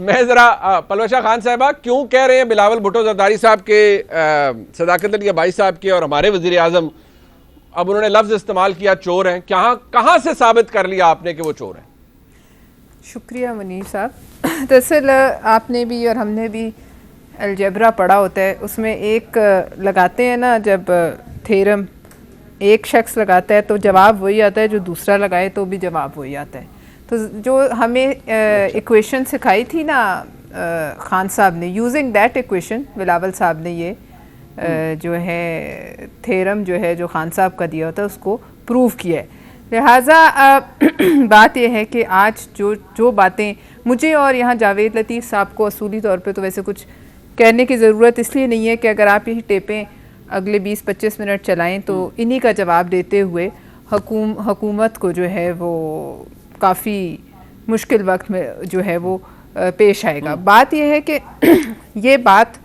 میں ذرا پلوشہ خان صاحبہ کیوں کہہ رہے ہیں بلاول بھٹو زرداری صاحب کے صداقت علی بھائی صاحب کے اور ہمارے وزیر اعظم اب انہوں نے لفظ استعمال کیا چور ہیں، کہاں سے ثابت کر لیا آپ نے کہ وہ چور ہیں؟ شکریہ منیر صاحب. دراصل آپ نے بھی اور ہم نے بھی الجبرا پڑھا ہوتا ہے، اس میں ایک لگاتے ہیں نا، جب تھیرم ایک شخص لگاتا ہے تو جواب وہی آتا ہے، جو دوسرا لگائے تو بھی جواب وہی آتا ہے. تو جو ہمیں ایکویشن سکھائی تھی نا خان صاحب نے، یوزنگ دیٹ ایکویشن بلاول صاحب نے یہ جو ہے تھیرم جو ہے جو خان صاحب کا دیا ہوتا ہے اس کو پروو کیا ہے. لہٰذا بات یہ ہے کہ آج جو باتیں مجھے اور یہاں جاوید لطیف صاحب کو اصولی طور پہ تو ویسے کچھ کہنے کی ضرورت اس لیے نہیں ہے کہ اگر آپ یہی ٹیپیں اگلے 20-25 منٹ چلائیں تو انہی کا جواب دیتے ہوئے حکومت کو جو ہے وہ کافی مشکل وقت میں جو ہے وہ پیش آئے گا. بات یہ ہے کہ یہ بات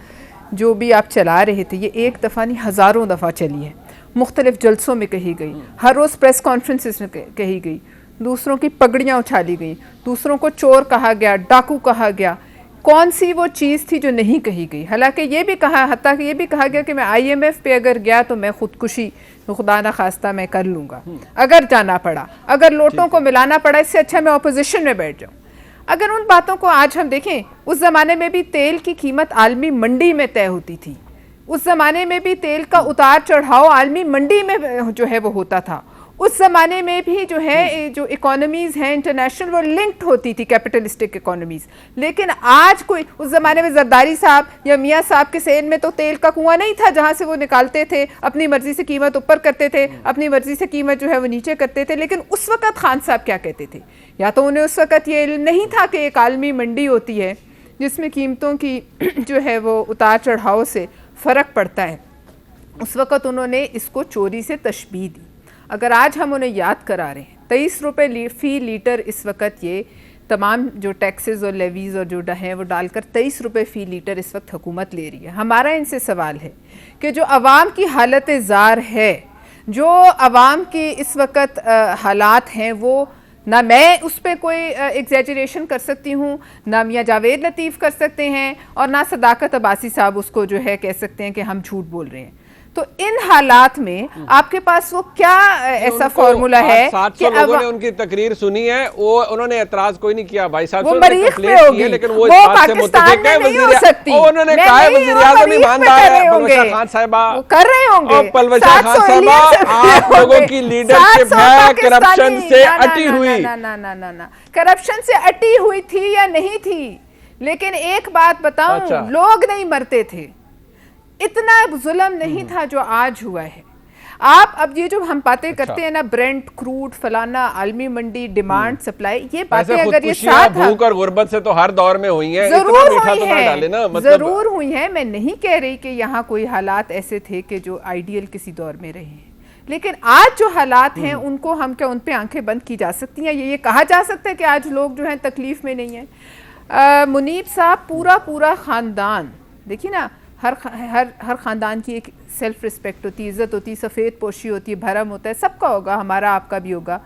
جو بھی آپ چلا رہے تھے یہ ایک دفعہ نہیں ہزاروں دفعہ چلی ہے، مختلف جلسوں میں کہی گئی، ہر روز پریس کانفرنسز میں کہی گئی، دوسروں کی پگڑیاں اچھالی گئیں، دوسروں کو چور کہا گیا، ڈاکو کہا گیا. کون سی وہ چیز تھی جو نہیں کہی گئی؟ حالانکہ یہ بھی کہا، حتیٰ کہ یہ بھی کہا گیا کہ میں IMF پہ اگر گیا تو میں خودکشی خدا نہ خواستہ میں کر لوں گا اگر جانا پڑا، اگر لوٹوں کو ملانا پڑا، اس سے اچھا میں اپوزیشن میں بیٹھ جاؤں. اگر ان باتوں کو آج ہم دیکھیں، اس زمانے میں بھی تیل کی قیمت عالمی منڈی میں طے ہوتی تھی، اس زمانے میں بھی تیل کا اتار چڑھاؤ عالمی منڈی میں جو ہے وہ ہوتا تھا، اس زمانے میں بھی جو ہے جو اکانومیز ہیں انٹرنیشنل وہ لنکڈ ہوتی تھی، کیپٹلسٹک اکانومیز. لیکن آج کوئی، اس زمانے میں زرداری صاحب یا میاں صاحب کے سین میں تو تیل کا کنواں نہیں تھا جہاں سے وہ نکالتے تھے، اپنی مرضی سے قیمت اوپر کرتے تھے، اپنی مرضی سے قیمت جو ہے وہ نیچے کرتے تھے. لیکن اس وقت خان صاحب کیا کہتے تھے؟ یا تو انہیں اس وقت یہ علم نہیں تھا کہ ایک عالمی منڈی ہوتی ہے جس میں قیمتوں کی جو ہے وہ اتار چڑھاؤ سے فرق پڑتا ہے. اس وقت انہوں نے اس کو چوری سے تشبیہ دی. اگر آج ہم انہیں یاد کرا رہے ہیں 23 روپے فی لیٹر اس وقت یہ تمام جو ٹیکسز اور لیویز اور جو ہیں وہ ڈال کر 23 روپے فی لیٹر اس وقت حکومت لے رہی ہے. ہمارا ان سے سوال ہے کہ جو عوام کی حالت زار ہے، جو عوام کی اس وقت حالات ہیں، وہ نہ میں اس پہ کوئی ایگزیجریشن کر سکتی ہوں، نہ میاں جاوید لطیف کر سکتے ہیں، اور نہ صداقت عباسی صاحب اس کو جو ہے کہہ سکتے ہیں کہ ہم جھوٹ بول رہے ہیں. تو ان حالات میں آپ کے پاس وہ کیا ایسا فارمولا ہے 700 لوگوں نے ان کی تقریر سنی ہے، وہ انہوں نے اعتراض کوئی نہیں کیا. بھائی صاحب وہ مریخ پہ ہوگی، لیکن وہ پاکستان میں نہیں ہو سکتی. انہوں نے کہا ہے وزیر اعظم ایماندار ہے. پلوشہ خان صاحبہ کر رہے ہوں گے، پلوشہ خان صاحبہ آپ لوگوں کی لیڈرشپ ہے کرپشن سے اٹی ہوئی. نہ کرپشن سے اٹی ہوئی تھی یا نہیں تھی، لیکن ایک بات بتاؤں، لوگ نہیں مرتے تھے، اتنا ظلم نہیں تھا جو آج ہوا ہے. آپ اب یہ جو ہم باتیں کرتے ہیں نا، برینٹ، کروڈ، فلانا، عالمی منڈی، ڈیمانڈ، سپلائی، یہ باتیں اگر یہ ساتھ بھوک اور غربت سے تو ہر دور میں ہوئی ہیں، ضرور ہوئی ہیں، ضرور ہوئی ہیں. میں نہیں کہہ رہی کہ یہاں کوئی حالات ایسے تھے کہ جو آئیڈیل کسی دور میں رہے ہیں، لیکن آج جو حالات ہیں ان کو ہم کیا ان پہ آنکھیں بند کی جا سکتی ہیں؟ یہ کہا جا سکتا ہے کہ آج لوگ جو ہیں تکلیف میں نہیں ہیں؟ منیب صاحب، پورا خاندان، دیکھیے نا، ہر خاندان کی ایک سیلف ریسپیکٹ ہوتی ہے، عزت ہوتی ہے، سفید پوشی ہوتی ہے، بھرم ہوتا ہے، سب کا ہوگا، ہمارا آپ کا بھی ہوگا.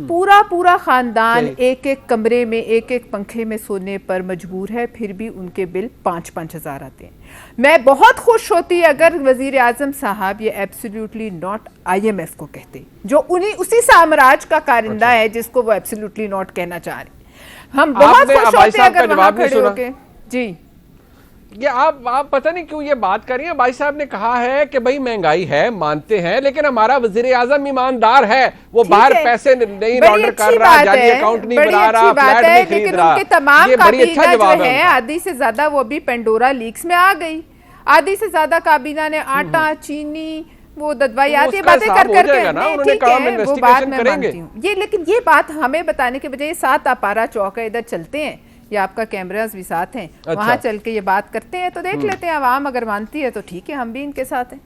پورا خاندان ایک کمرے میں ایک پنکھے میں سونے پر مجبور ہے، پھر بھی ان کے بل 5-5 ہزار آتے ہیں. میں بہت خوش ہوتی اگر وزیر اعظم صاحب یہ ایبسلیوٹلی ناٹ IMF کو کہتے، جو اسی سامراج کا کارندہ ہے جس کو وہ ایبسلیوٹلی ناٹ کہنا چاہ رہے. ہم بہت خوش ہوتے اگر وہاں کھڑے ہو کے. جی یہ آپ پتہ نہیں کیوں یہ بات کر رہی ہیں. بھائی صاحب نے کہا ہے کہ بھئی مہنگائی ہے، مانتے ہیں، لیکن ہمارا وزیر اعظم ایماندار ہے، وہ باہر پیسے نہیں لانڈر کر رہا، جعلی اکاؤنٹ نہیں بنا رہا، فلیٹ نہیں خرید رہا. لیکن ان کے تمام کابینہ جو ہے آدھی سے زیادہ وہ بھی پینڈورا لیکس میں آ گئی. آدھی سے زیادہ کابینہ نے آٹا، چینی، وہ ددوائیات، یہ باتیں کر کے ٹھیک ہے، وہ بات میں مانتی ہوں. لیکن یہ بات ہمیں بتانے کے بجائے 7 اپارا چوک ہے، ادھر چلتے ہیں، یا آپ کا کیمراز بھی ساتھ ہیں، وہاں چل کے یہ بات کرتے ہیں تو دیکھ لیتے ہیں. عوام اگر مانتی ہے تو ٹھیک ہے، ہم بھی ان کے ساتھ ہیں.